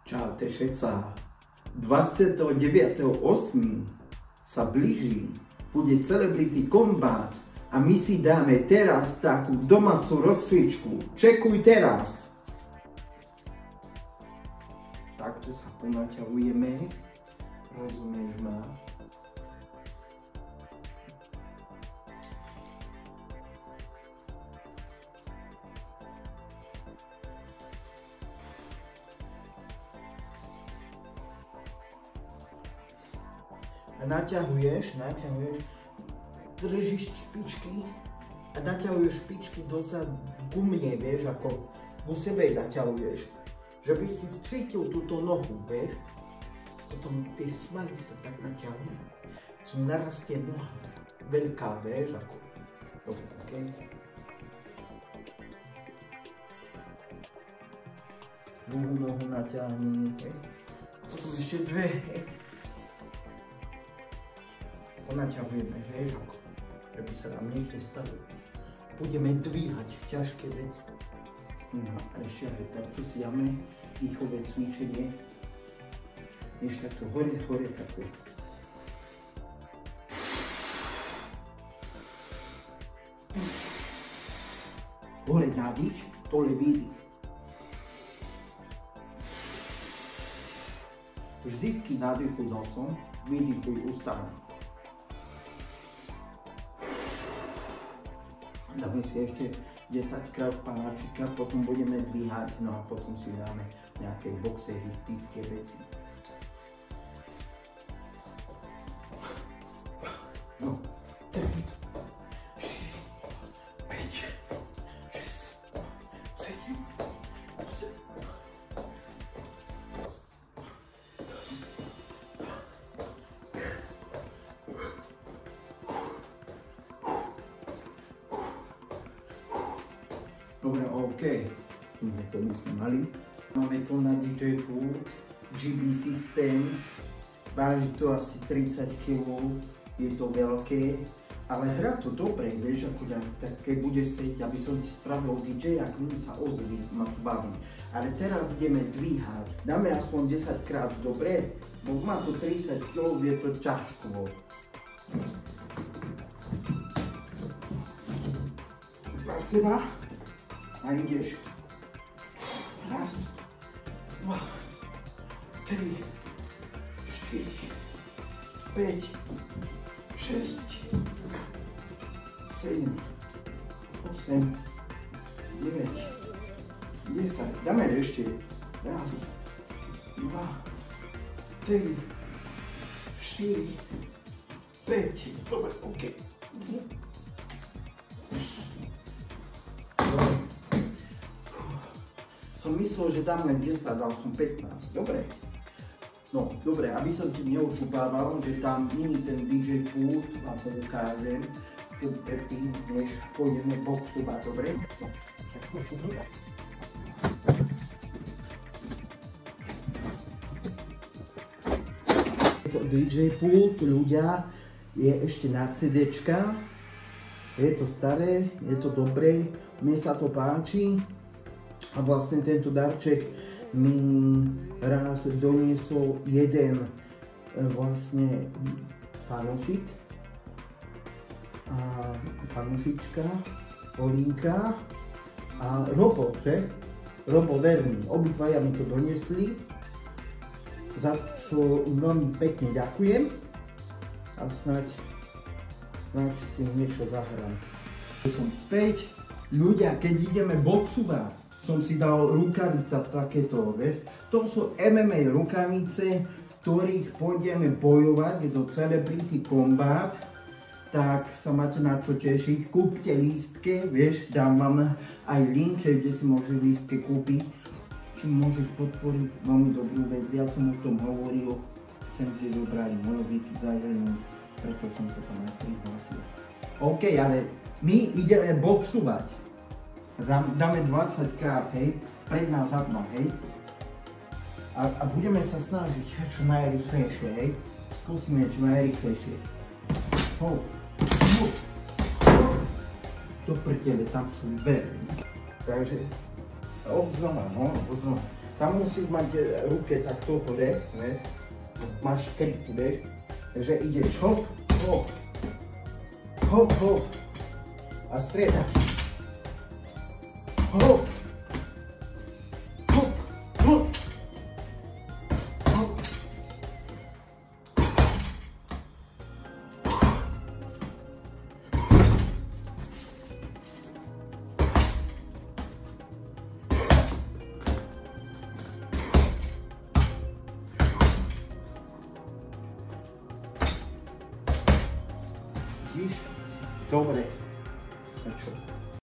Čaute všetca. 29.8. sa blíži, bude Celebrity Combat a my si dáme teraz takú domácu rozcvičku. Čekuj teraz. Takto sa ponaťahujeme. Rozumieš ma? Naťahuješ, držíš špičky a naťahuješ špičky dozadu ku mne, vieš, ako ku sebe naťahuješ. Že by si cítil túto nohu, vieš. Potom tie svaly sa tak naťahujú, kým narastie noha. Veľká, vieš, ako. Dobre, okej. Druhú nohu naťahni, hej. Potom ešte dve, hej. Naťahujeme, vieš, ako, že by sa nám niekde stavil. Budeme dvíhať ťažké veci. No a ešte aj takto si dáme dýchové cvičenie. Ešte takto hore, takto. Hore nádych, dole výdych. Vždycky nádychuj nosom, výdychuj ústami. Dáme si ešte 10 krát panáčika, potom budeme dvíhať, no a potom si dáme nejaké boxeristické veci. No, 3, 4, 5, 6, 7, 8. Dobre, OK. To by sme mali. Máme tu na DJ Pult GB Systems. Váži to asi 30 kg. Je to veľké. Ale hrá to dobre, vieš, ako tak keď budeš sedieť, aby som ti spravil DJ, ak mi sa ozví, ma to baví. Ale teraz ideme dvíhať. Dáme aspoň 10 krát, dobre? Bo má to 30 kg, je to ťažko. Za seba. A ideš. Raz, 2, 3, 4, 5, 6, 7, 8, 9, 10. Dáme ešte. Raz, 2, 3, 4, 5. Dobre, OK. Som myslel, že dám len 10, dal som 15, dobre. No, dobre, aby som ti neočupával, že tam nie je ten DJ Pult, vám to ukážem, keď predtým, než pôjdeme boxovať, dobre? No, tak trošku dodať. DJ Pult, ľudia, je ešte na CDčka, je to staré, je to dobré, mne sa to páči. A vlastne tento darček mi raz doniesol jeden vlastne fanúšik a fanúšička, Olinka a Robo, že? Robo verný. Obidvaja mi to doniesli, za čo im veľmi pekne ďakujem a snáď s tým niečo zahrám. Som späť. Ľudia, keď ideme boxovať, som si dal rukavica takéto, vieš. To sú MMA rukavice, v ktorých pôjdeme bojovať do Celebrity Combat. Tak sa máte na čo tešiť. Kúpte lístke, vieš, dám vám aj link, kde si môžeš lístke kúpiť. Čím môžeš podporiť veľmi dobrú vec. Ja som o tom hovoril, chcem si zobrať moju vypízaženú, preto som sa tam aj prihlásil. OK, ale my ideme boxovať. Dáme 20 krát, hej, predná, zadná, hej. A budeme sa snažiť čo najrychlejšie, hej. Skúsime čo najrychlejšie. Do prdele, tam sú dve. Takže obzvona, no, obzvona. tam musíš mať ruke takto hore, ne? Máš kryty, vieš? Takže ideš hop, hop, hop, hop a striedaš. Hop, hop, hop, hop. Vidíš? Dobre.